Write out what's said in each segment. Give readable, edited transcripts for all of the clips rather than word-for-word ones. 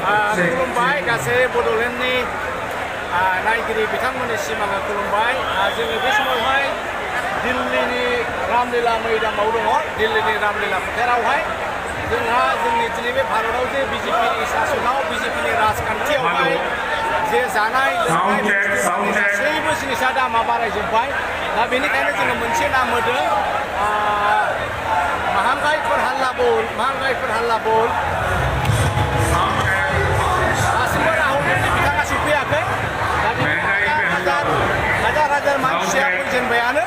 खुलुमबाय गासै बड'लेण्डनि नायगिरि बिथांमोननिसिम आङो खुलुमबाय। जोङो बे समावहाय दिल्लीनि रामलीला मैदानाव दङ। दिल्लीनि रामलीला फोथारावहाय जोंहा जोंनि दिनै बे भारताव जे बिजेपिनि सासनाव बिजेपिनि राजखान्थियावहाय जे जानाय लोंनाय गासैबो जिनिसा दामा बारायजोब्बाय। दा बेनिखायनो जोङो मोनसे नाम होदों महंगाई पर हल्ला बोल, महंगाई पर हल्ला बोल। दासिमबो राहुल गान्धी बिथाङा सफैयाखै। दा हाजार मानसिया फैजेनबायानो।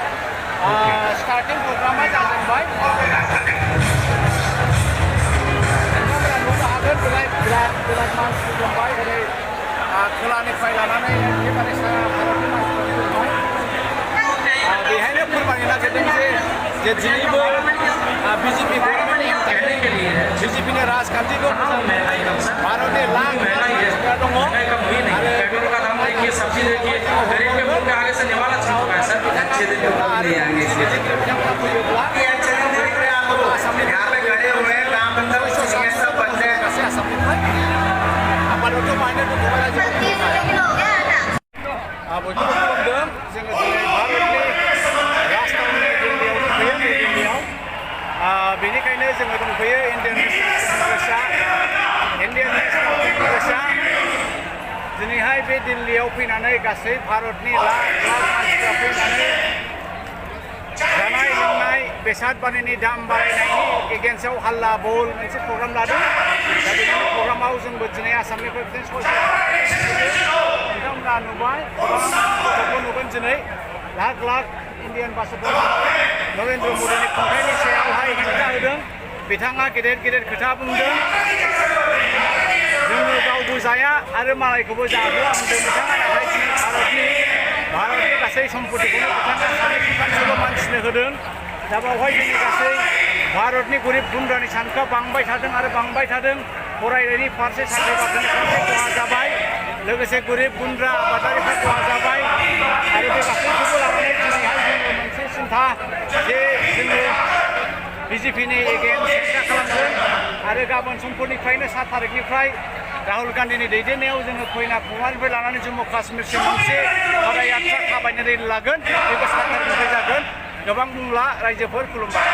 स्टार्टिं प्रग्रामा जाजेनबाय। नोंथांमोना नुनो हागोन बिराद मानसि दंबाय। ओरै खोलानिफ्राय लानानै एखेबारे सारा भारतनि मानसिफोर दंबाय। बेहायनो फोरमायनो नागिरदों जे दिनैबो बिजेपि गभर्नमेन्टनि हेंथायै बिजेपिनि राजखान्थिखौ भारतनि लाख मानसिफ्रा दङ। बयखौबो खुलुमदों। जोङो दिनै भारतनि राजधानि दिल्लीयावनो फैयो। दिल्लीयाव बेनिखायनो जोङो दंफैयो इन्डियान नेशनेल कंग्रेसआ दिनैहाय बे दिल्लीयाव फैनानै गासै भारतनि लाख मानसिफ्रा फैनानै जानाय लोंनाय बेसाद बानिनि दाम बारायनायनि एगेन्स्टआव हाल्ला बल मोनसे प्रग्राम लादों। दा बेनि प्रग्रामाव जोंबो दिनै आसामनिफ्राय नोंथांमोना नुबाय गथ'फोर नुगोन दिनै लाख इन्डियान बासफोर नरेन्द्र मदिनि खुंथायनि सायावहाय हेंथा होदों। बिथाङा गेदेर खोथा बुंदों। जोङो गावबो जाया आरो मालायखौबो जाहोआ होनदों बिथाङा। नाथाय दिनै भारतनि गासै सम्पतिखौनो बिथाङा 3% मानसिनो होदों। दा बावहाय जोंनि गासै भारतनि गोरिब गुन्द्रानि सानखोआ बांबाय थादों आरो बांबाय थादों। फरायनायनि फारसे साख्रि बाख्रिनि फारसे खहा जाबाय। लोगोसे गोरिब गुन्द्रा आबादारिफ्रा खहा जाबाय। आरो बे गासैखौबो लानानै दिनैहाय जोङो मोनसे सिन्था जे जोङो बिजेपिनि एगेन्स्ट हेंथा खालामगोन। आरो गाबोन समफोरनिफ्रायनो 7 थारिखनिफ्राय राहुल गान्धीनि दैदेननायाव जोङो कन्याकुमारिनिफ्राय लानानै जम्मु काश्मीरसिम मोनसे पदयात्रा थाबायनानै लागोन। बेबो 7 थारिखनिफ्राय जागोन। गोबां बुंला रायजोफोर खुलुमबाय।